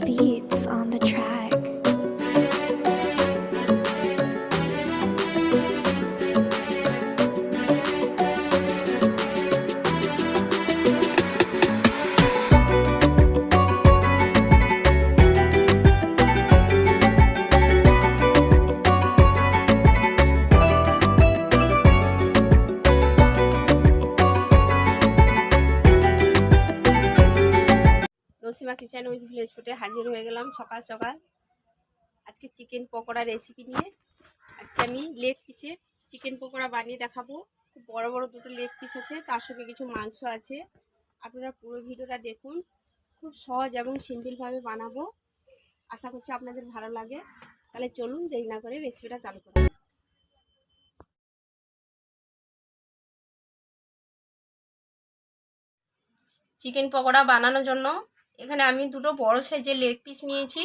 beats on the track. Nasima kitchen with village ফুডে হাজির হয়ে গেলাম সকাল সকাল। আজকে চিকেন পকোড়া রেসিপি নিয়ে। আজকে আমি লেগ পিসের চিকেন পকোড়া বানিয়ে দেখাবো। খুব বড় বড় দুটো লেগ পিস আছে, তার সঙ্গে কিছু মাংস আছে। আপনারা পুরো ভিডিওটা দেখুন। খুব সহজ এবং সিম্পলভাবে বানাবো, আশা করছি আপনাদের ভালো লাগে। তাহলে চলুন দেরি না করে রেসিপিটা চালু করা যাক। চিকেন পকোড়া বানানোর জন্য এখানে আমি দুটো বড় সাইজের লেগ পিস নিয়েছি,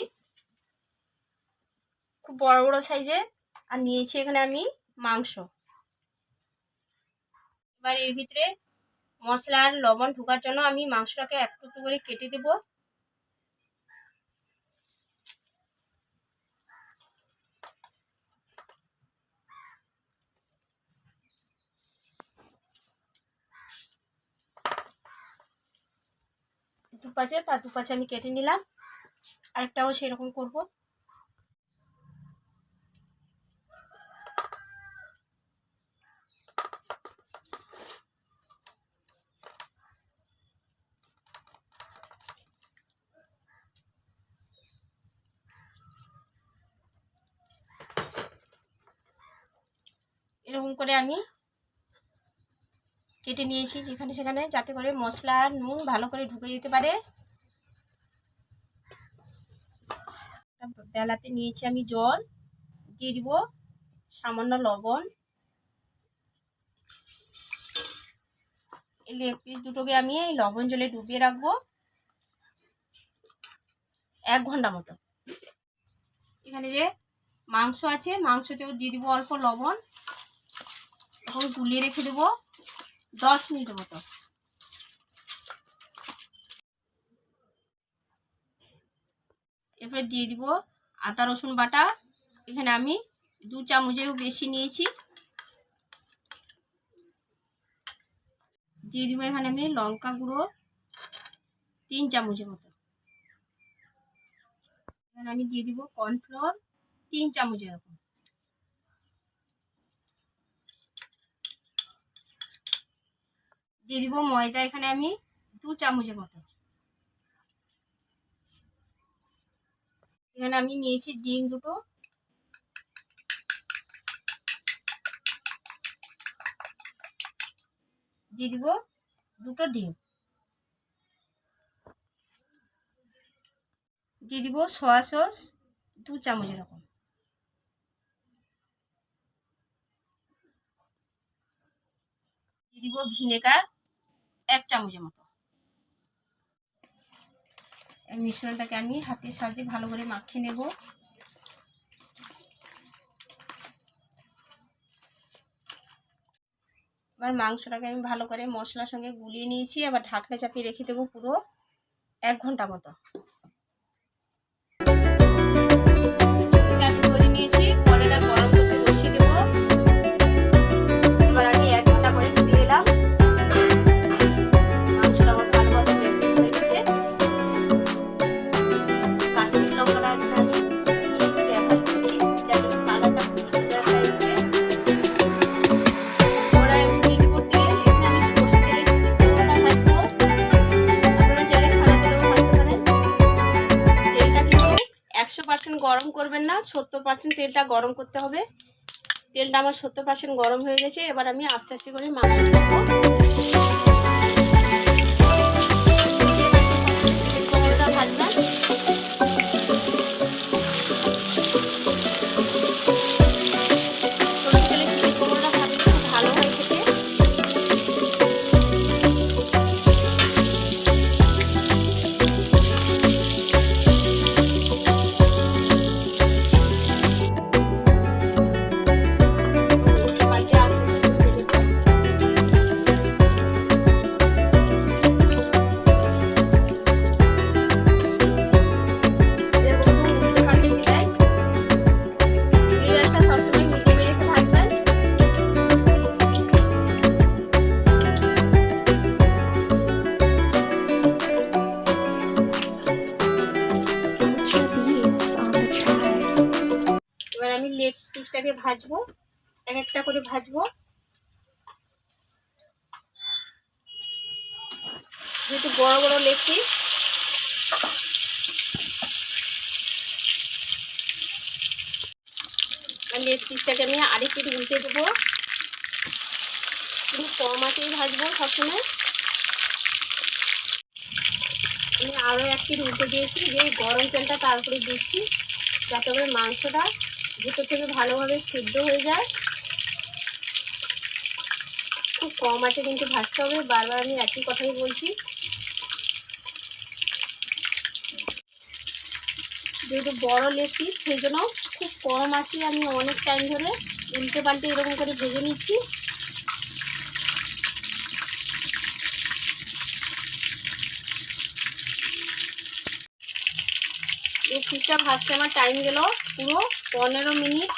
খুব বড় বড় সাইজের। আর নিয়েছি এখানে আমি মাংস। এবার এর ভিতরে মশলা আর লবণ ঢোকার জন্য আমি মাংসটাকে একটু একটু করে কেটে দেব। দুপাশে তার দুপাশে আমি কেটে নিলাম, আরেকটাও সেরকম করব। এরকম করে আমি কেটে নিয়েছি যেখানে সেখানে, যাতে করে মশলা আর নুন ভালো করে ঢুকে যেতে পারে। বেলাতে নিয়েছি আমি জল, দিয়ে দিব সামান্য লবণ। এই লেগ পিস দুটোকে আমি এই লবণ জলে ডুবিয়ে রাখবো 1 ঘন্টা মতো। এখানে যে মাংস আছে, মাংসতেও দিয়ে দিব অল্প লবণ, এখন গুলিয়ে রেখে দেবো 10 মিনিটের মতো। এরপরে দিয়ে দিব আদা রসুন বাটা। এখানে আমি 2 চামচেরও বেশি নিয়েছি। দিয়ে দিব এখানে আমি লঙ্কা গুঁড়ো 3 চামচের মতো। এখানে আমি দিয়ে দিব কর্নফ্লোর 3 চামচ এরকম। দিয়ে দিব ময়দা এখানে আমি 2 চামচের মতো। এখানে আমি নিয়েছি ডিম দুটো। দিয়ে দিব 2টো ডিম। দিয়ে দিব সয়া সস 2 চামচ এরকম। দিয়ে দিব ভিনেগার 1 চামচের মতো। এই মিশ্রণটাকে আমি হাতের সাহায্যে ভালো করে মাখিয়ে নেব। এবার মাংসটাকে আমি ভালো করে মশলার সঙ্গে গুলিয়ে নিয়েছি। এবার ঢাকনা চাপিয়ে রেখে দেবো পুরো 1 ঘন্টা মতো। করে নিয়েছি, কড়াইটা গরম করতে বসিয়ে দেবো। এবার আমি 1 ঘন্টা পরে ঢুকে গেলাম। মাংসটা আমার ভালোভাবে হয়ে গেছে। কাশ্মীর লঙ্কাটা এখানে আমি নিয়েছি, ব্যবহার করেছি, যার জন্য কালারটা খুব সুন্দর একটা এসেছে। কড়াই আমি দিয়ে দেবো তেল। এখানে আমি সরষে তেলে চিকেন পকোড়া ভাজবো, আপনারা চাইলে সাদা তেলেও ভাজতে পারেন। তেলটা কিন্তু 100% গরম করবেন না, 70% তেলটা গরম করতে হবে। তেলটা আমার 70% গরম হয়ে গেছে। এবার আমি আস্তে আস্তে করে মাংস ঢালবো। পকোড়াটা ভাজলাম। সরষে তেলে চিকেন পকোড়া ভাজলে খুব ভালো হয় খেতে। পিসটাকে ভাজবো, এক একটা করে ভাজবো। যেহেতু বড় বড় লেগ পিস, লেগ পিসটাকে আমি আরেকটু উল্টে দেবো, কিন্তু কম আঁচেই ভাজবো সবসময়। আমি আরও একটি উল্টে দিয়েছি, যে গরম তেলটা তারপরে দিচ্ছি, যাতে করে মাংসটা ভেতর থেকে ভালোভাবে সিদ্ধ হয়ে যায়। খুব কম আঁচে কিন্তু ভাজতে হবে, বারবার আমি একই কথাই বলছি। যেহেতু বড় লেগ পিস, সেই জন্য খুব কম আঁচে আমি অনেক টাইম ধরে উল্টে পাল্টে এরকম করে ভেজে নিচ্ছি। এই পিসটা ভাজতে আমার টাইম গেল পুরো 15 মিনিট।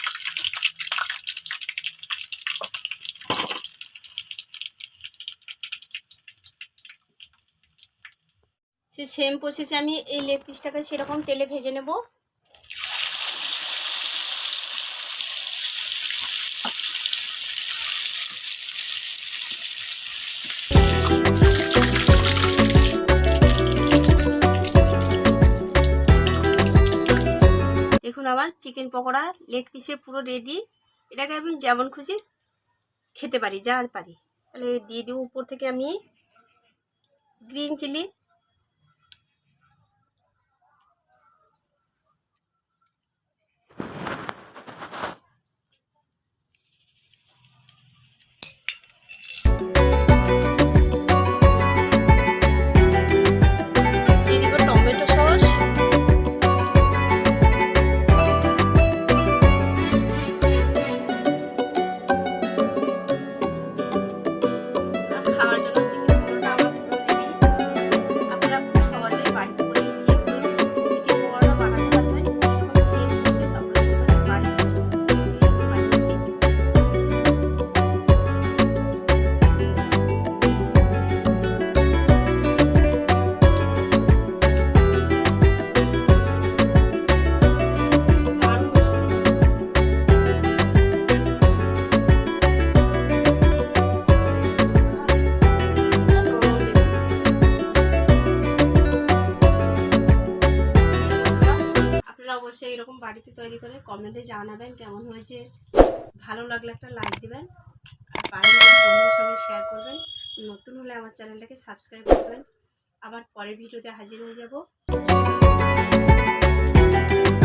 সে সেম প্রসেসে আমি এই লেগ পিসটাকে সেরকম তেলে ভেজে নেব। দেখুন আমার চিকেন পকোড়া লেগ পিসে পুরো রেডি। এটাকে আমি যেমন খুশি খেতে পারি, যা পারি। তাহলে দিয়ে দিব উপর থেকে আমি গ্রিন চিলি, দিয়ে দিব টমেটো সস, খাওয়ার জন্য চিকেন পকোড়া আমার পুরো রেডি। আপনারা খুব সহজেই বাড়িতে বসে যে কেউ চিকেন পকোড়া বানাতে পারবেন। এবং সেম প্রসেস আপনাদের বাড়িতে বানিয়েছি। অবশ্যই এরকম বাড়িতে তৈরি করে কমেন্টে জানাবেন কেমন হয়েছে। ভালো লাগলে একটা লাইক দিবেন, আর বাড়ির বন্ধুদের সঙ্গে শেয়ার করবেন। নতুন হলে আমার চ্যানেলটাকে সাবস্ক্রাইব করবেন। আবার পরের ভিডিওতে হাজির হয়ে যাব।